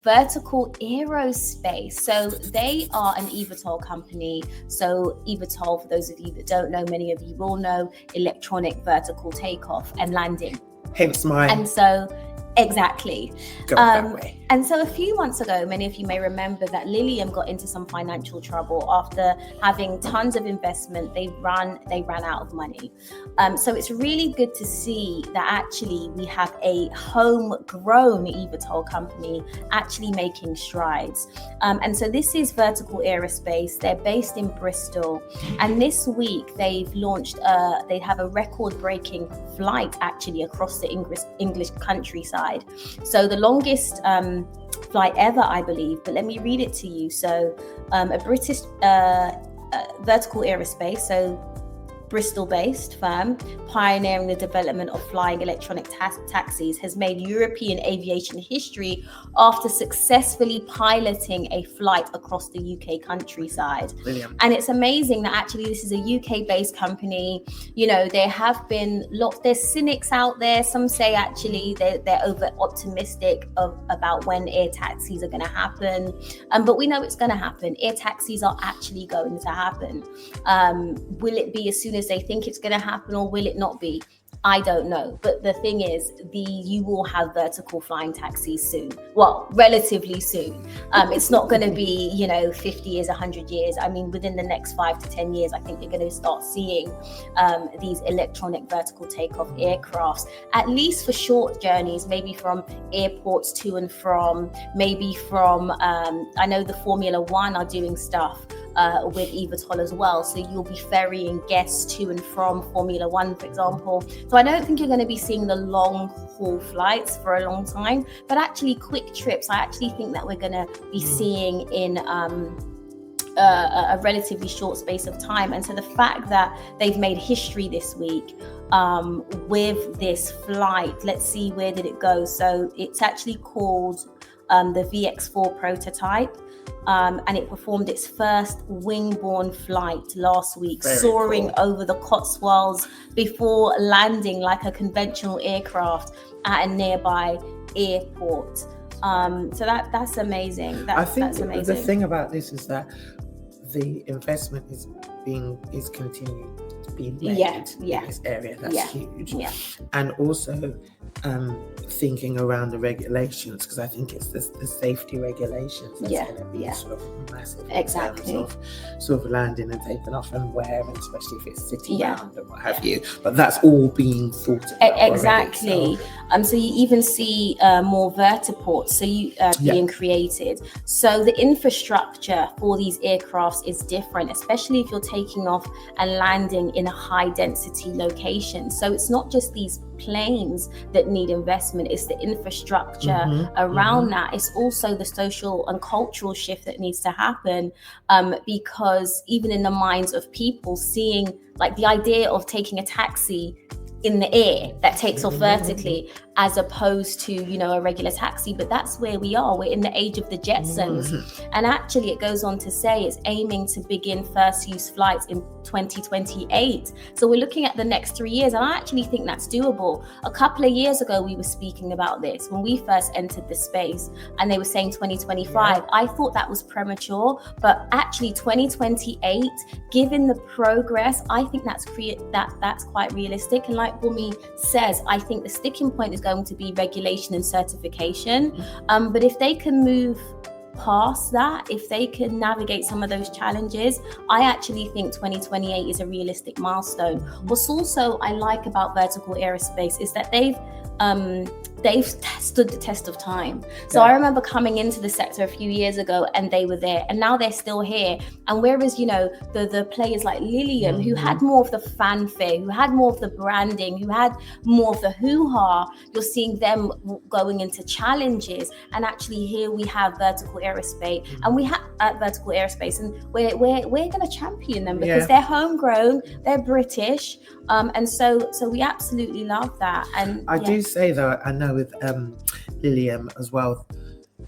Vertical Aerospace. So they are an EVTOL company. So EVTOL, for those of you that don't know, many of you will know, electronic vertical takeoff and landing. Hence my... And so, exactly. Go that way. And so a few months ago, many of you may remember that Lilium got into some financial trouble after having tons of investment. They ran out of money. So it's really good to see that actually we have a homegrown eVTOL company actually making strides. And so this is Vertical Aerospace. They're based in Bristol. And this week they've launched, they have a record-breaking flight actually across the English countryside. So the longest flight ever, I believe, but let me read it to you. So a British Vertical Aerospace, so Bristol-based firm pioneering the development of flying electronic taxis, has made European aviation history after successfully piloting a flight across the UK countryside. Brilliant. And it's amazing that actually this is a UK-based company. You know, there have been there's cynics out there. Some say actually they're over optimistic about when air taxis are going to happen. But we know it's going to happen. Air taxis are actually going to happen. Will it be as soon as they think it's going to happen, or will it not be? I don't know. But the thing is, you will have vertical flying taxis soon. Well, relatively soon. It's not going to be, 50 years, 100 years. I mean, within the next 5 to 10 years, I think you're going to start seeing these electronic vertical takeoff aircrafts, at least for short journeys, maybe from airports to and from, maybe from, I know the Formula One are doing stuff with eVTOL as well. So you'll be ferrying guests to and from Formula One, for example. So I don't think you're going to be seeing the long haul flights for a long time, but actually quick trips, I actually think that we're going to be seeing in a relatively short space of time. And so the fact that they've made history this week with this flight, let's see, where did it go? So it's actually called the VX4 prototype. And it performed its first wing-borne flight last week, soaring over the Cotswolds before landing like a conventional aircraft at a nearby airport. So that's amazing. That's amazing. The thing about this is that the investment is continuing to be made in this area. That's huge. Yeah. And also thinking around the regulations, because I think it's the safety regulations that's going to be sort of massive in terms of sort of landing and taking off and where, and especially if it's city bound and what have you. But that's all being thought about exactly. Already, so you even see more vertiports being created. So the infrastructure for these aircrafts is different, especially if you're taking off and landing in a high density location. So it's not just these planes that need investment, it's the infrastructure around that. It's also the social and cultural shift that needs to happen, because even in the minds of people, seeing like the idea of taking a taxi in the air that takes off vertically as opposed to, a regular taxi. But that's where we are. We're in the age of the Jetsons. And actually it goes on to say it's aiming to begin first use flights in 2028. So we're looking at the next 3 years. And I actually think that's doable. A couple of years ago, we were speaking about this when we first entered the space, and they were saying 2025. I thought that was premature, but actually 2028, given the progress, I think that's quite realistic. And like Bumi says, I think the sticking point is going to be regulation and certification. But if they can move past that, if they can navigate some of those challenges, I actually think 2028 is a realistic milestone. What's also I like about Vertical Aerospace is that they've stood the test of time. So I remember coming into the sector a few years ago and they were there, and now they're still here. And whereas, the players like Lilium, who had more of the fanfare, who had more of the branding, who had more of the hoo-ha, you're seeing them going into challenges. And actually here we have Vertical Aerospace, and we have Vertical Aerospace, and we're going to champion them because they're homegrown, they're British. And so we absolutely love that. And I do say though, I know with Lilium as well,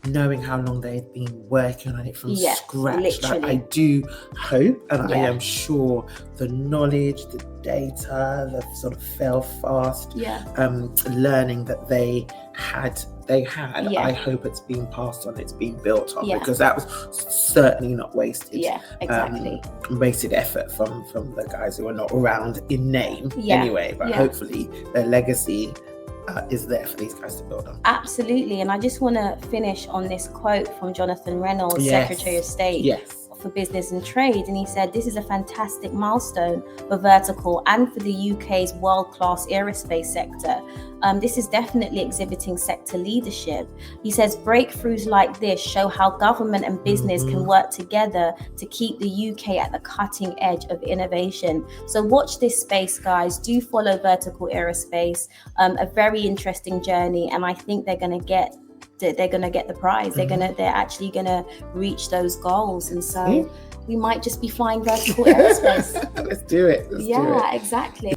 knowing how long they've been working on it from scratch. Literally. Like, I do hope, and I am sure the knowledge, the data, the sort of fail fast learning that they had, I hope it's being passed on, it's being built on, because that was certainly not wasted. Wasted effort from the guys who are not around in name anyway, but hopefully their legacy is there for these guys to build on. Absolutely. And I just want to finish on this quote from Jonathan Reynolds, Secretary of State for Business and Trade, and he said, "This is a fantastic milestone for Vertical and for the UK's world-class aerospace sector. This is definitely exhibiting sector leadership." He says, "Breakthroughs like this show how government and business can work together to keep the UK at the cutting edge of innovation." So watch this space, guys. Do follow Vertical Aerospace. A very interesting journey, and I think they're going to get the prize. They're actually gonna reach those goals, and so we might just be flying Vertical Aerospace. Let's do it. Let's do it. Exactly.